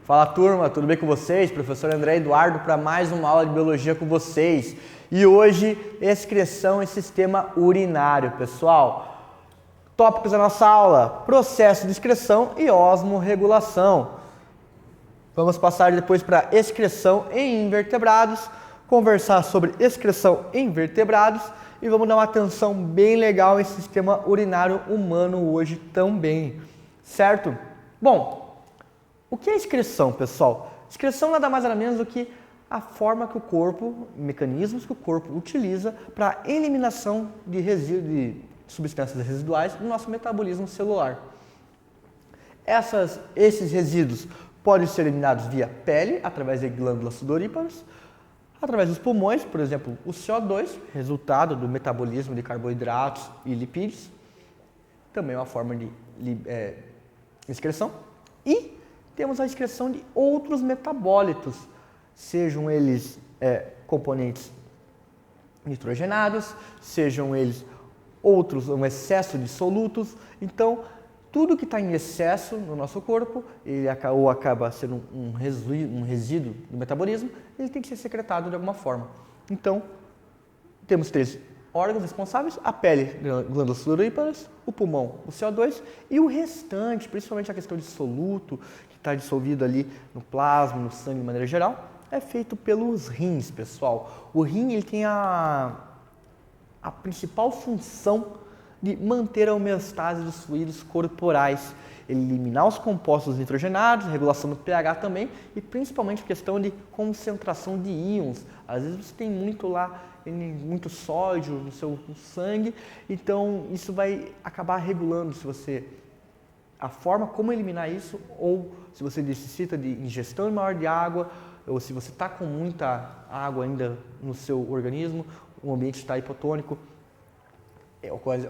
Fala turma, tudo bem com vocês? Professor André Eduardo para mais uma aula de biologia com vocês. E hoje, excreção e sistema urinário, pessoal. Tópicos da nossa aula: processo de excreção e osmorregulação. Vamos passar depois para excreção em invertebrados, conversar sobre excreção em vertebrados e vamos dar uma atenção bem legal em sistema urinário humano hoje também, certo? Bom, o que é excreção, pessoal? Excreção nada mais nada menos do que a forma que o corpo, mecanismos que o corpo utiliza para eliminação de resíduos, de substâncias residuais no nosso metabolismo celular. Esses resíduos podem ser eliminados via pele, através de glândulas sudoríparas, através dos pulmões, por exemplo, o CO2, resultado do metabolismo de carboidratos e lipídios, também é uma forma de excreção, e temos a excreção de outros metabólitos, sejam eles componentes nitrogenados, sejam eles um excesso de solutos. Então, tudo que está em excesso no nosso corpo, ele acaba sendo um resíduo do metabolismo, ele tem que ser secretado de alguma forma. Então, temos 3 órgãos responsáveis: a pele, glândulas sudoríparas, o pulmão, o CO2 e o restante, principalmente a questão de soluto, que está dissolvido ali no plasma, no sangue de maneira geral, é feito pelos rins, pessoal. O rim ele tem a principal função de manter a homeostase dos fluidos corporais, eliminar os compostos nitrogenados, regulação do pH também e principalmente questão de concentração de íons. Às vezes você tem muito sódio no seu sangue, então isso vai acabar regulando a forma como eliminar isso, ou se você necessita de ingestão maior de água, ou se você está com muita água ainda no seu organismo, o ambiente está hipotônico,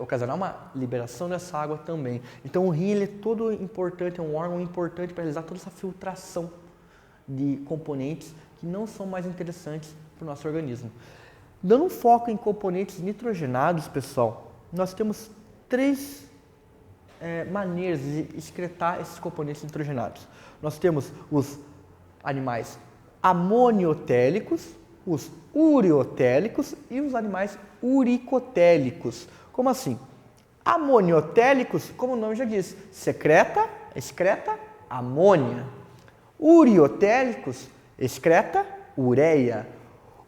ocasionar uma liberação dessa água também. Então o rim ele é todo importante, é um órgão importante para realizar toda essa filtração de componentes que não são mais interessantes para o nosso organismo. Dando um foco em componentes nitrogenados, pessoal, nós temos 3 maneiras de excretar esses componentes nitrogenados. Nós temos os animais amoniotélicos, os ureotélicos e os animais uricotélicos. Como assim? Amoniotélicos, como o nome já diz, excreta amônia. Ureotélicos, excreta ureia.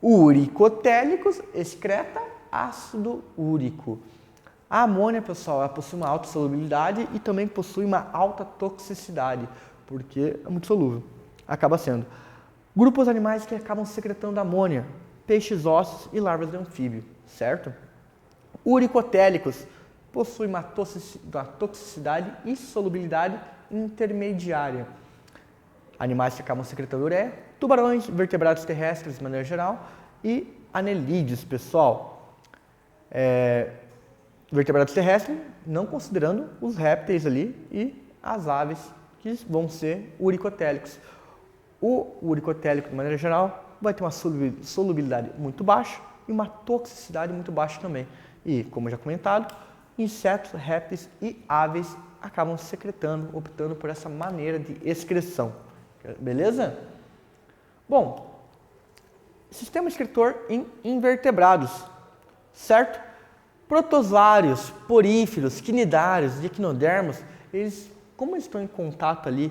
Uricotélicos, excreta ácido úrico. A amônia, pessoal, ela possui uma alta solubilidade e também possui uma alta toxicidade, porque é muito solúvel, acaba sendo. Grupos animais que acabam secretando amônia: peixes ossos e larvas de anfíbio, certo? Uricotélicos possuem uma toxicidade e solubilidade intermediária. Animais que acabam secretando ureia: tubarões, vertebrados terrestres de maneira geral e anelídeos, pessoal. Vertebrados terrestres, não considerando os répteis ali e as aves, que vão ser uricotélicos. O uricotélico, de maneira geral, vai ter uma solubilidade muito baixa e uma toxicidade muito baixa também. E, como já comentado, insetos, répteis e aves acabam optando por essa maneira de excreção. Beleza? Bom, sistema excretor em invertebrados, certo? Protozoários, poríferos, quinidários e equinodermos, como eles estão em contato ali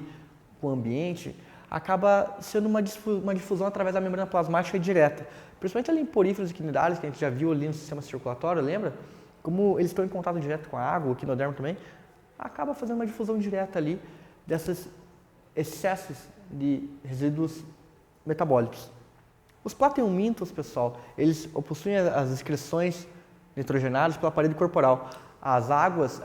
com o ambiente, acaba sendo uma difusão através da membrana plasmática direta. Principalmente ali em poríferos e quinidários, que a gente já viu ali no sistema circulatório, lembra? Como eles estão em contato direto com a água, o equinodermo também, acaba fazendo uma difusão direta ali desses excessos de resíduos metabólicos. Os plateumintos, pessoal, eles possuem as excreções nitrogenadas pela parede corporal. A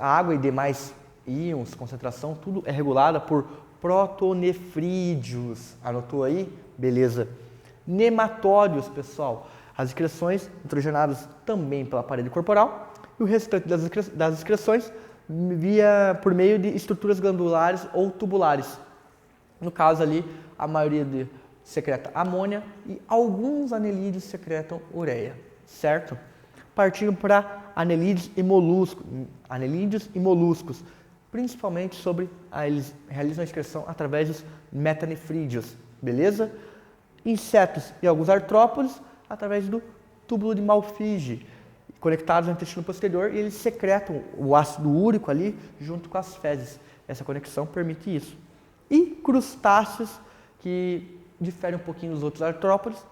água e demais íons, concentração, tudo é regulada por protonefrídeos. Anotou aí? Beleza. Nematórios, pessoal. As excreções nitrogenadas também pela parede corporal e o restante das excreções por meio de estruturas glandulares ou tubulares. No caso ali, a maioria secreta amônia e alguns anelídeos secretam ureia, certo? Partindo para anelídeos e moluscos. principalmente sobre eles realizam a excreção através dos metanefrídeos, beleza? Insetos e alguns artrópodes através do túbulo de Malpighi, conectados ao intestino posterior, e eles secretam o ácido úrico ali junto com as fezes. Essa conexão permite isso. E crustáceos, que diferem um pouquinho dos outros artrópodes,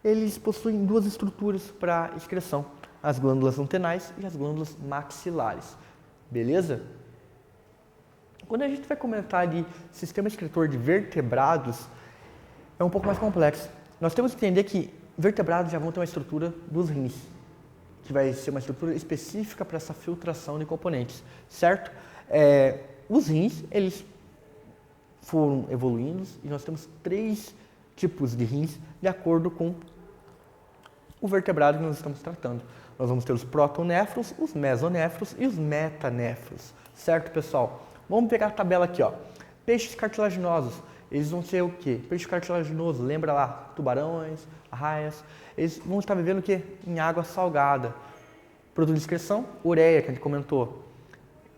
eles possuem duas estruturas para excreção, as glândulas antenais e as glândulas maxilares. Beleza? Quando a gente vai comentar de sistema excretor de vertebrados, é um pouco mais complexo. Nós temos que entender que vertebrados já vão ter uma estrutura dos rins, que vai ser uma estrutura específica para essa filtração de componentes, certo? Os rins, eles foram evoluindo e nós temos 3 tipos de rins de acordo com o vertebrado que nós estamos tratando. Nós vamos ter os protonéfros, os mesonéfros e os metanéfros, certo, pessoal? Vamos pegar a tabela aqui, ó. Peixes cartilaginosos, eles vão ser o quê? Peixe cartilaginoso, lembra lá, tubarões, arraias, eles vão estar vivendo o quê? Em água salgada. Produto de excreção, ureia, que a gente comentou.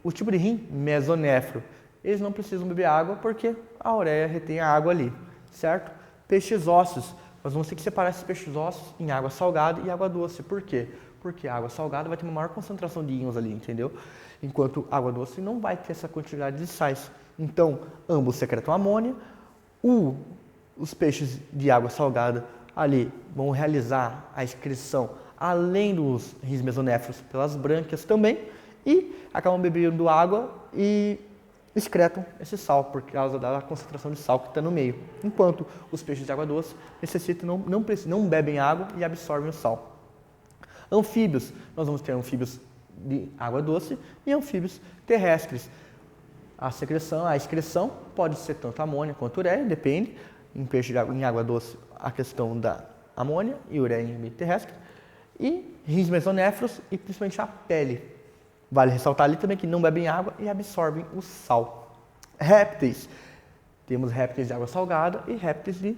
O tipo de rim, mesonéfro. Eles não precisam beber água porque a ureia retém a água ali, certo? Peixes ósseos, nós vamos ter que separar esses peixes ósseos em água salgada e água doce. Por quê? Porque a água salgada vai ter uma maior concentração de íons ali, entendeu? Enquanto a água doce não vai ter essa quantidade de sais. Então, ambos secretam amônia. Os peixes de água salgada ali vão realizar a excreção, além dos rins mesonéfros, pelas brânquias também, e acabam bebendo água e excretam esse sal, por causa da concentração de sal que está no meio. Enquanto os peixes de água doce não bebem água e absorvem o sal. Anfíbios, nós vamos ter anfíbios de água doce e anfíbios terrestres. A excreção pode ser tanto amônia quanto ureia, depende. Em água doce, a questão da amônia e ureia em meio terrestre. E rins mesonéfros e principalmente a pele. Vale ressaltar ali também que não bebem água e absorvem o sal. Répteis. Temos répteis de água salgada e répteis de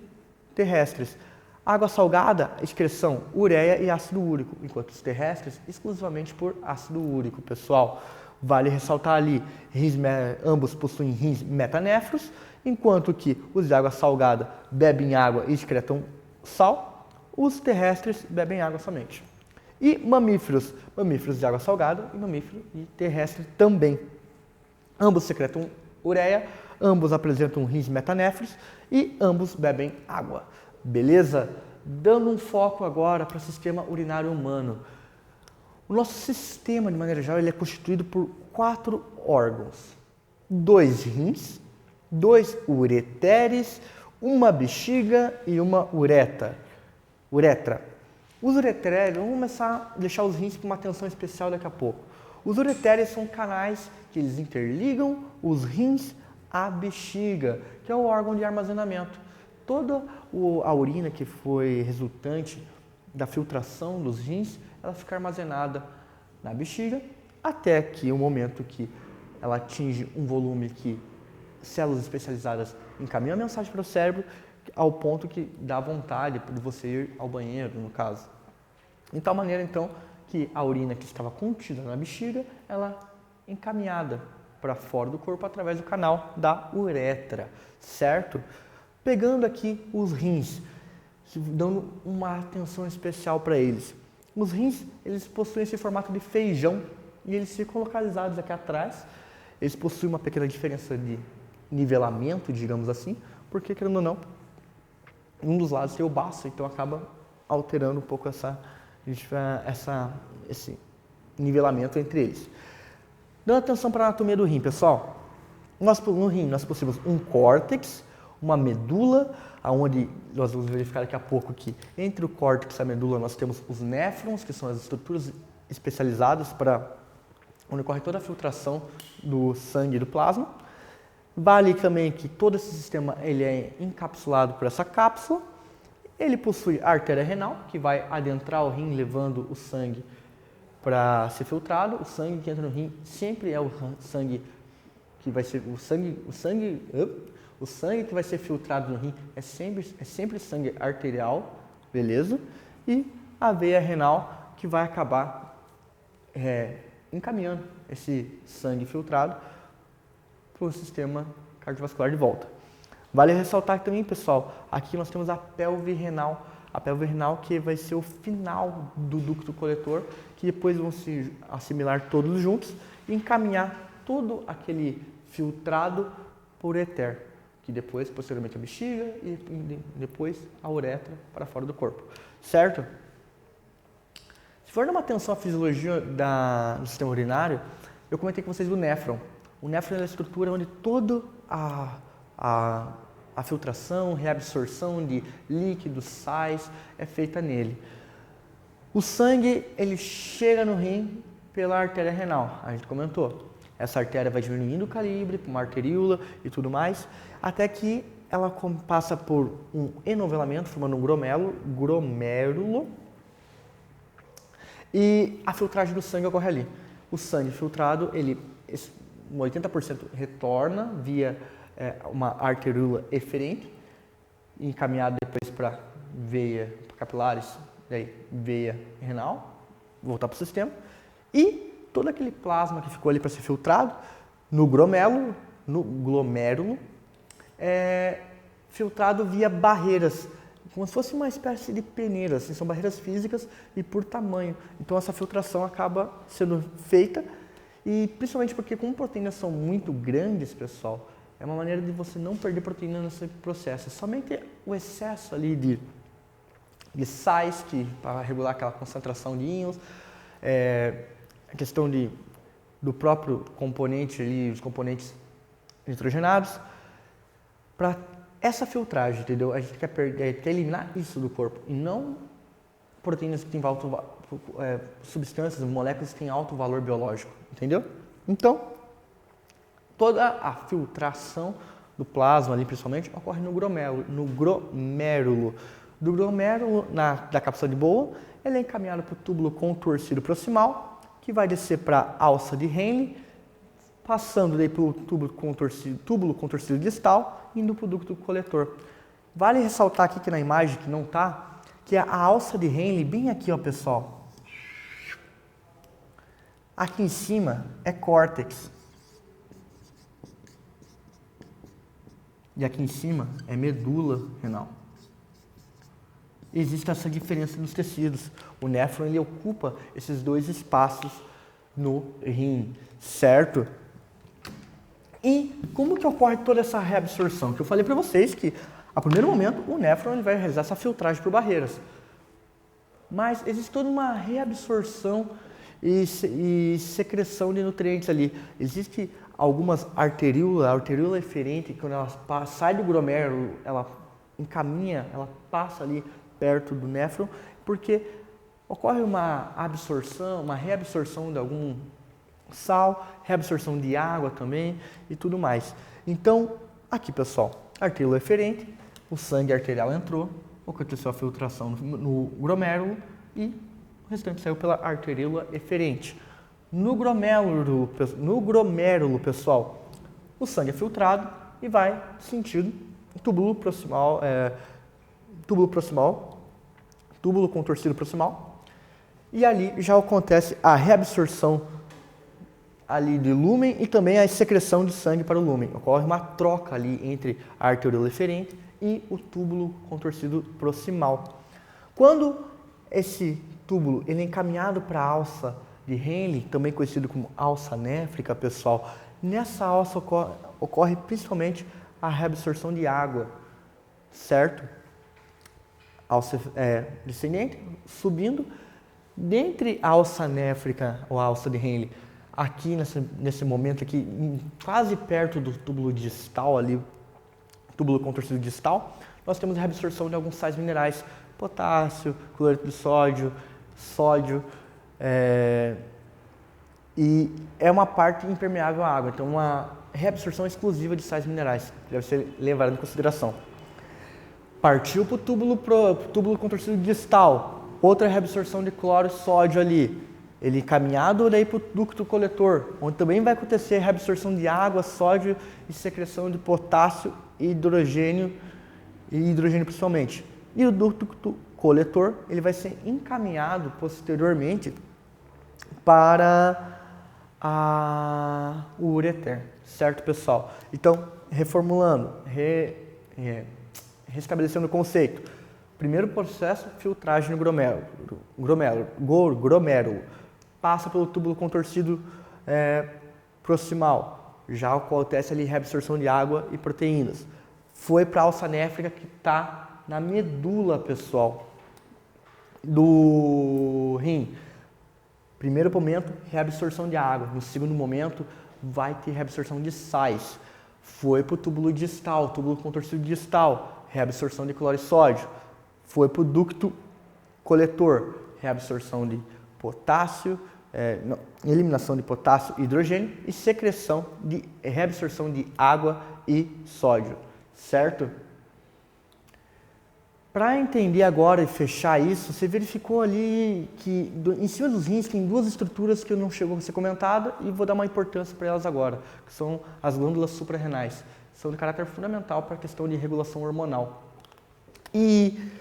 terrestres. Água salgada, excreção, ureia e ácido úrico, enquanto os terrestres, exclusivamente por ácido úrico, pessoal. Vale ressaltar ali, ambos possuem rins metanéfros, enquanto que os de água salgada bebem água e excretam sal, os terrestres bebem água somente. E mamíferos de água salgada e mamífero de terrestre também. Ambos secretam ureia, ambos apresentam rins metanéfros e ambos bebem água. Beleza? Dando um foco agora para o sistema urinário humano. O nosso sistema, de maneira geral, ele é constituído por 4 órgãos. 2 rins, 2 ureteres, uma bexiga e uma uretra. Os ureteres, vamos começar a deixar os rins com uma atenção especial daqui a pouco. Os ureteres são canais que eles interligam os rins à bexiga, que é o órgão de armazenamento. Toda a urina que foi resultante da filtração dos rins, ela fica armazenada na bexiga, até que o momento que ela atinge um volume que células especializadas encaminham a mensagem para o cérebro, ao ponto que dá vontade de você ir ao banheiro, no caso. De tal maneira, então, que a urina que estava contida na bexiga, ela é encaminhada para fora do corpo através do canal da uretra, certo? Pegando aqui os rins, dando uma atenção especial para eles. Os rins, eles possuem esse formato de feijão e eles ficam localizados aqui atrás. Eles possuem uma pequena diferença de nivelamento, digamos assim, porque, querendo ou não, um dos lados tem o baço, então acaba alterando um pouco esse nivelamento entre eles. Dando atenção para a anatomia do rim, pessoal. No rim nós possuímos um córtex, uma medula, onde nós vamos verificar daqui a pouco que entre o córtex e a medula nós temos os néfrons, que são as estruturas especializadas para onde ocorre toda a filtração do sangue e do plasma. Vale também que todo esse sistema ele é encapsulado por essa cápsula. Ele possui a artéria renal, que vai adentrar o rim levando o sangue para ser filtrado. O sangue que entra no rim sempre é o sangue que vai ser o sangue que vai ser filtrado no rim é sempre sangue arterial, beleza? E a veia renal que vai acabar encaminhando esse sangue filtrado para o sistema cardiovascular de volta. Vale ressaltar também, pessoal, aqui nós temos a pelve renal. A pelve renal que vai ser o final do ducto coletor, que depois vão se assimilar todos juntos e encaminhar todo aquele filtrado por ureter, que depois, posteriormente, a bexiga e depois a uretra para fora do corpo, certo? Se for numa atenção à fisiologia do sistema urinário, eu comentei com vocês do néfron. O néfron é a estrutura onde toda a filtração, reabsorção de líquidos, sais, é feita nele. O sangue, ele chega no rim pela artéria renal, a gente comentou. Essa artéria vai diminuindo o calibre, uma arteríola e tudo mais, até que ela passa por um enovelamento, formando um glomérulo, e a filtragem do sangue ocorre ali. O sangue filtrado, ele 80% retorna via uma arteríola eferente, encaminhado depois para veia capilares, daí veia renal, voltar para o sistema, e todo aquele plasma que ficou ali para ser filtrado no glomérulo, é filtrado via barreiras, como se fosse uma espécie de peneiras, assim, são barreiras físicas e por tamanho. Então essa filtração acaba sendo feita, e principalmente porque como proteínas são muito grandes, pessoal, é uma maneira de você não perder proteína nesse processo. Somente o excesso ali de sais, para regular aquela concentração de íons, a questão do próprio componente ali, os componentes nitrogenados, para essa filtragem, entendeu? A gente quer eliminar isso do corpo e não proteínas que têm substâncias, moléculas que têm alto valor biológico, entendeu? Então, toda a filtração do plasma ali, principalmente, ocorre no glomérulo. Do glomérulo, da cápsula de Boa, ele é encaminhado para o túbulo contorcido proximal, que vai descer para a alça de Henle, passando daí pelo túbulo contorcido distal, indo para o ducto coletor. Vale ressaltar aqui que na imagem que não está, que a alça de Henle, bem aqui, ó, pessoal. Aqui em cima é córtex. E aqui em cima é medula renal. Existe essa diferença nos tecidos. O néfron, ele ocupa esses dois espaços no rim, certo? E como que ocorre toda essa reabsorção? Que eu falei para vocês que, a primeiro momento, o néfron ele vai realizar essa filtragem por barreiras. Mas existe toda uma reabsorção e secreção de nutrientes ali. Existe algumas arteríolas, a arteríola eferente, quando ela sai do glomérulo, ela encaminha, ela passa ali perto do néfron, porque ocorre uma absorção, uma reabsorção de algum sal, reabsorção de água também e tudo mais. Então, aqui, pessoal, arteríola eferente, o sangue arterial entrou, aconteceu a filtração no glomérulo e o restante saiu pela arteríola eferente. No glomérulo, pessoal, o sangue é filtrado e vai sentido túbulo proximal, túbulo contorcido proximal, e ali já acontece a reabsorção ali de lúmen e também a secreção de sangue para o lúmen. Ocorre uma troca ali entre a arteríola eferente e o túbulo contorcido proximal. Quando esse túbulo ele é encaminhado para a alça de Henle, também conhecido como alça néfrica, pessoal, nessa alça ocorre principalmente a reabsorção de água, certo? Alça descendente, subindo, dentre a alça néfrica ou a alça de Henle, aqui nesse momento aqui, quase perto do túbulo distal ali, túbulo contorcido distal, nós temos a reabsorção de alguns sais minerais, potássio, cloreto de sódio, e é uma parte impermeável à água, então uma reabsorção exclusiva de sais minerais, que deve ser levada em consideração. Partiu para o túbulo contorcido distal, outra reabsorção de cloro e sódio ali, ele caminhado daí para o ducto coletor, onde também vai acontecer a reabsorção de água, sódio e secreção de potássio e hidrogênio principalmente. E o ducto coletor, ele vai ser encaminhado posteriormente para o ureter. certo, pessoal? Então, reformulando, restabelecendo o conceito. Primeiro processo, filtragem no glomérulo. Passa pelo túbulo contorcido proximal, já acontece ali reabsorção de água e proteínas. Foi para a alça néfrica que está na medula, pessoal, do rim. Primeiro momento, reabsorção de água. No segundo momento, vai ter reabsorção de sais. Foi para o túbulo distal, túbulo contorcido distal, reabsorção de cloro e sódio. Foi para o ducto coletor, reabsorção de potássio, eliminação de potássio e hidrogênio e reabsorção de água e sódio, certo? Para entender agora e fechar isso, você verificou ali que em cima dos rins tem duas estruturas que não chegou a ser comentada e vou dar uma importância para elas agora, que são as glândulas suprarrenais. São de caráter fundamental para a questão de regulação hormonal. E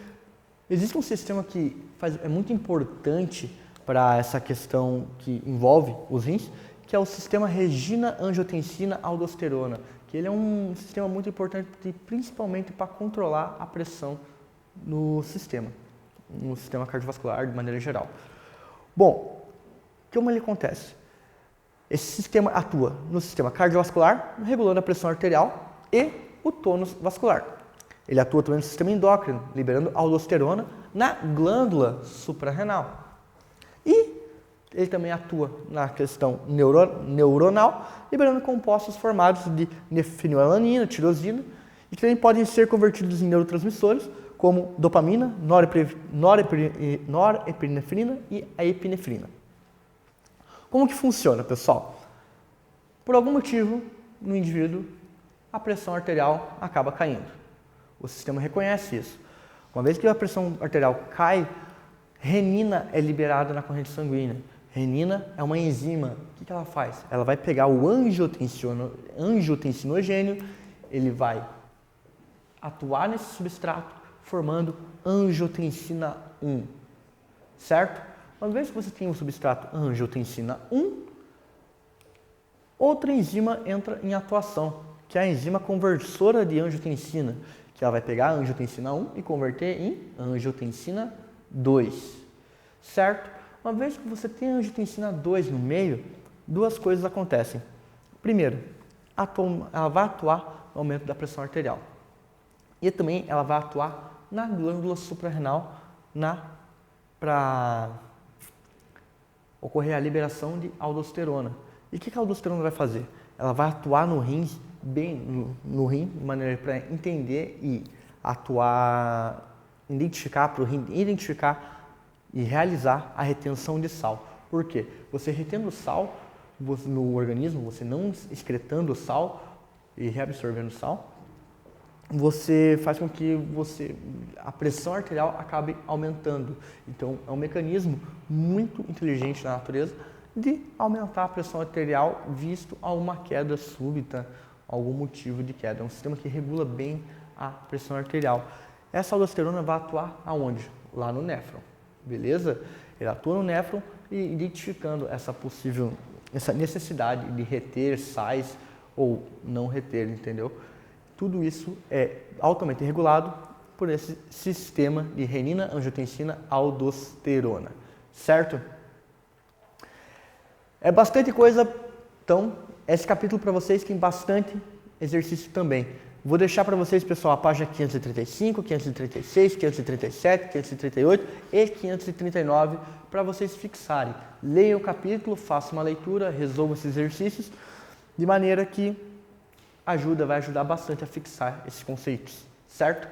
existe um sistema que é muito importante para essa questão que envolve os rins, que é o sistema regina-angiotensina-aldosterona, que ele é um sistema muito importante principalmente para controlar a pressão no sistema cardiovascular de maneira geral. Bom, como ele acontece? Esse sistema atua no sistema cardiovascular, regulando a pressão arterial e o tônus vascular. Ele atua também no sistema endócrino, liberando aldosterona na glândula suprarrenal. E ele também atua na questão neuronal, liberando compostos formados de fenilalanina, tirosina, e que também podem ser convertidos em neurotransmissores, como dopamina, norepinefrina e a epinefrina. Como que funciona, pessoal? Por algum motivo, no indivíduo, a pressão arterial acaba caindo. O sistema reconhece isso. Uma vez que a pressão arterial cai, renina é liberada na corrente sanguínea. Renina é uma enzima. O que ela faz? Ela vai pegar o angiotensinogênio, ele vai atuar nesse substrato, formando angiotensina 1, certo? Uma vez que você tem o substrato angiotensina 1, outra enzima entra em atuação, que é a enzima conversora de angiotensina, que ela vai pegar a angiotensina 1 e converter em angiotensina 2, certo? Uma vez que você tem a angiotensina 2 no meio, duas coisas acontecem. Primeiro, ela vai atuar no aumento da pressão arterial. E também ela vai atuar na glândula suprarrenal para ocorrer a liberação de aldosterona. E o que a aldosterona vai fazer? Ela vai atuar no rim, no rim, de maneira para entender e atuar, identificar e realizar a retenção de sal. Por quê? Você retendo sal no organismo, você não excretando sal e reabsorvendo sal, você faz com que a pressão arterial acabe aumentando. Então, é um mecanismo muito inteligente na natureza de aumentar a pressão arterial visto a uma queda súbita, algum motivo de queda. É um sistema que regula bem a pressão arterial. Essa aldosterona vai atuar aonde? Lá no néfron, beleza? Ele atua no néfron e identificando essa necessidade de reter sais ou não reter, entendeu? Tudo isso é altamente regulado por esse sistema de renina, angiotensina, aldosterona, certo? É bastante coisa, então, esse capítulo para vocês tem bastante exercício também. Vou deixar para vocês, pessoal, a página 535, 536, 537, 538 e 539 para vocês fixarem. Leiam o capítulo, façam uma leitura, resolvam esses exercícios, de maneira que vai ajudar bastante a fixar esses conceitos, certo?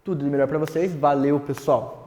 Tudo de melhor para vocês. Valeu, pessoal!